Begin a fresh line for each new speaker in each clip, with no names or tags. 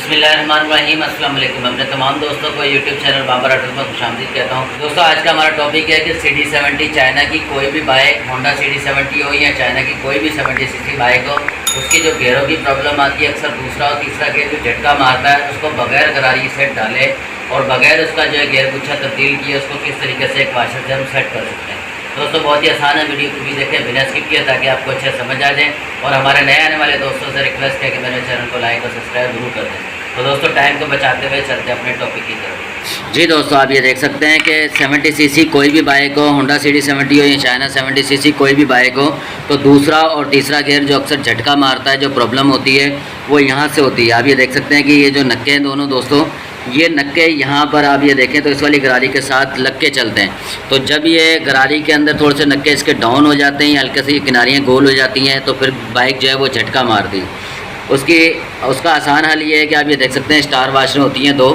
बिस्मिल्लाहिर्रहमानिर्रहीम। अस्सलाम वालेकुम। अपने तमाम दोस्तों को यूट्यूब चैनल बाबर ऑटोस में खुशामदीद कहता हूँ। दोस्तों आज का हमारा टॉपिक है कि CD70 चाइना की कोई भी बाइक, होंडा CD70 हो या चाइना की कोई भी 70cc बाइक हो, उसकी जो गेयरों की प्रॉब्लम आती है, अक्सर दूसरा और तीसरा गेयर जो झटका मारता है उसको बगैर गरारी सेट डाले और बगैर उसका जो है गेयर गुच्छा तब्दील किए उसको किस तरीके से एक वाशर से हम सेट कर सकते हैं। दोस्तों बहुत ही आसान है, वीडियो को भी देखें बिना स्किप किए ताकि आपको अच्छे समझ आ जाए। और हमारे नए आने वाले दोस्तों से रिक्वेस्ट है कि मेरे चैनल को लाइक और सब्सक्राइब जरूर कर दें। तो दोस्तों टाइम को बचाते हुए चलते हैं अपने टॉपिक की तरफ। जी दोस्तों, आप ये देख सकते हैं कि 70cc कोई भी बाइक हो, होंडा CD70 हो या चाइना 70cc कोई भी बाइक हो, तो दूसरा और तीसरा गियर जो अक्सर झटका मारता है, जो प्रॉब्लम होती है वो यहाँ से होती है। आप ये देख सकते हैं कि ये जो नक्के हैं दोनों दोस्तों, ये नक्के यहाँ पर आप ये देखें तो इस वाली गरारी के साथ लग के चलते हैं। तो जब ये गरारी के अंदर थोड़े से नक्के इसके डाउन हो जाते हैं या हल्के से ये किनारियाँ गोल हो जाती हैं, तो फिर बाइक जो है वो झटका मारती है। उसका आसान हल ये है कि आप ये देख सकते हैं स्टार वाशर होती हैं दो,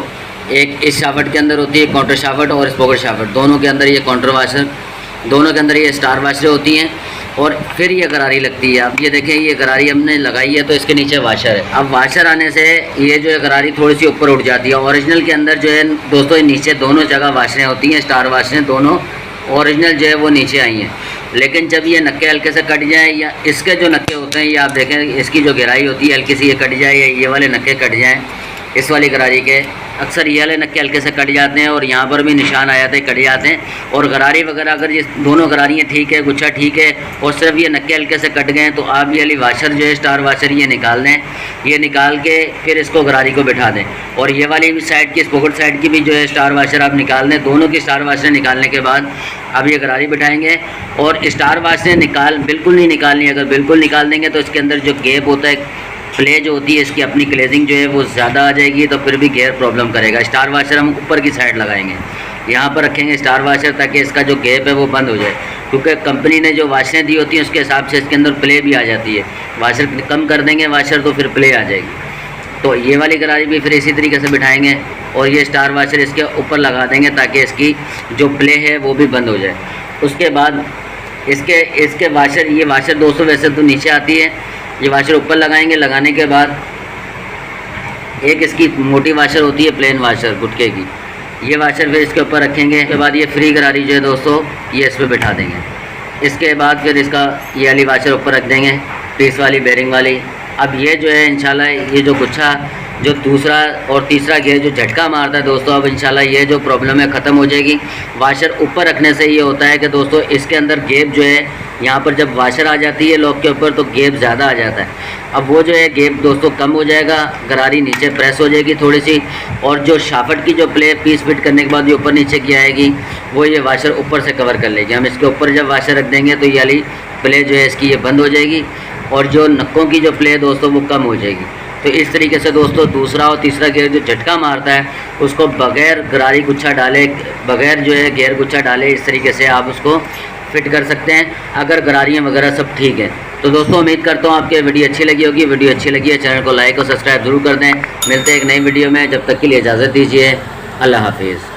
एक इस शाफ्ट के अंदर होती है काउंटर शाफ्ट और स्पोकर शाफ्ट, दोनों के अंदर ये काउंटर वाशर, दोनों के अंदर ये स्टार वाशर होती हैं और फिर ये गरारी लगती है। अब ये देखें ये गरारी हमने लगाई है तो इसके नीचे वाशर है। अब वाशर आने से ये जो है गरारी थोड़ी सी ऊपर उठ जाती है। ओरिजिनल के अंदर जो है दोस्तों नीचे दोनों जगह वाशरें होती हैं, स्टार वाशरें दोनों ओरिजिनल जो है वो नीचे आई हैं। लेकिन जब ये नक्के हल्के से कट जाए या इसके जो नक्के होते हैं ये आप देखें इसकी जो गहराई होती है हल्की सी ये कट जाए या ये वाले नक्के कट जाएँ इस वाली गरारी के, अक्सर ये वाले नक्के हल्के से कट जाते हैं और यहाँ पर भी निशान आ जाते हैं, कट जाते हैं। और गरारी वगैरह अगर ये दोनों गरारियाँ ठीक है, गुच्छा ठीक है और सिर्फ ये नक्के हल्के से कट गए तो आप ये वाली वाशर जो है स्टार वाशर ये निकाल दें, ये निकाल के फिर इसको गरारी को बिठा दें। और ये वाली साइड की स्पोकेट साइड की भी जो है स्टार वाशर आप निकाल दें। दोनों की स्टार वाशर निकालने के बाद अब ये गरारी बिठाएंगे और स्टार वाशर बिल्कुल नहीं निकालनी। अगर बिल्कुल निकाल देंगे तो इसके अंदर जो गैप होता है, प्ले जो होती है इसकी अपनी क्लेजिंग जो है वो ज़्यादा आ जाएगी, तो फिर भी गेयर प्रॉब्लम करेगा। स्टार वाशर हम ऊपर की साइड लगाएंगे, यहाँ पर रखेंगे स्टार वाशर ताकि इसका जो गैप है वो बंद हो जाए, क्योंकि कंपनी ने जो वाशरें दी होती हैं उसके हिसाब से इसके अंदर प्ले भी आ जाती है। वाशर कम कर देंगे वाशर तो फिर प्ले आ जाएगी। तो ये वाली गरारी भी फिर इसी तरीके से बिठाएंगे और ये स्टार वाशर इसके ऊपर लगा देंगे ताकि इसकी जो प्ले है वो भी बंद हो जाए। उसके बाद इसके वाशर, ये वाशर दोस्तों वैसे तो नीचे आती है, ये वाशर ऊपर लगाएंगे। लगाने के बाद एक इसकी मोटी वाशर होती है प्लेन वाशर गुटके की, ये वाशर फिर इसके ऊपर रखेंगे। इसके बाद ये फ्री गरारी जो है दोस्तों ये इस पर बिठा देंगे। इसके बाद फिर इसका ये वाली वाशर ऊपर रख देंगे, पीस वाली बेरिंग वाली। अब ये जो है इंशाल्लाह ये जो गुच्छा जो दूसरा और तीसरा गेयर जो झटका मारता है दोस्तों, अब इंशाल्लाह ये जो प्रॉब्लम है ख़त्म हो जाएगी। वाशर ऊपर रखने से ये होता है कि दोस्तों इसके अंदर गैप जो है, यहाँ पर जब वाशर आ जाती है लॉक के ऊपर तो गैप ज़्यादा आ जाता है। अब वो जो है गैप दोस्तों कम हो जाएगा, गरारी नीचे प्रेस हो जाएगी थोड़ी सी, और जो शाफ्ट की जो प्ले पीस फिट करने के बाद ये ऊपर नीचे की आएगी वो ये वाशर ऊपर से कवर कर लेगी। हम इसके ऊपर जब वाशर रख देंगे तो ये वाली प्ले जो है इसकी ये बंद हो जाएगी और जो नक्कों की जो प्ले दोस्तों वो कम हो जाएगी। तो इस तरीके से दोस्तों दूसरा और तीसरा गियर जो झटका मारता है उसको बगैर गरारी गुच्छा डाले, बगैर जो है गियर गुच्छा डाले, इस तरीके से आप उसको फिट कर सकते हैं अगर गरारियाँ वगैरह सब ठीक है। तो दोस्तों उम्मीद करता हूँ आपकी वीडियो अच्छी लगी होगी। वीडियो अच्छी लगी है चैनल को लाइक और सब्सक्राइब जरूर कर दें। मिलते हैं एक नई वीडियो में, जब तक के लिए इजाज़त दीजिए। अल्लाह हाफिज़।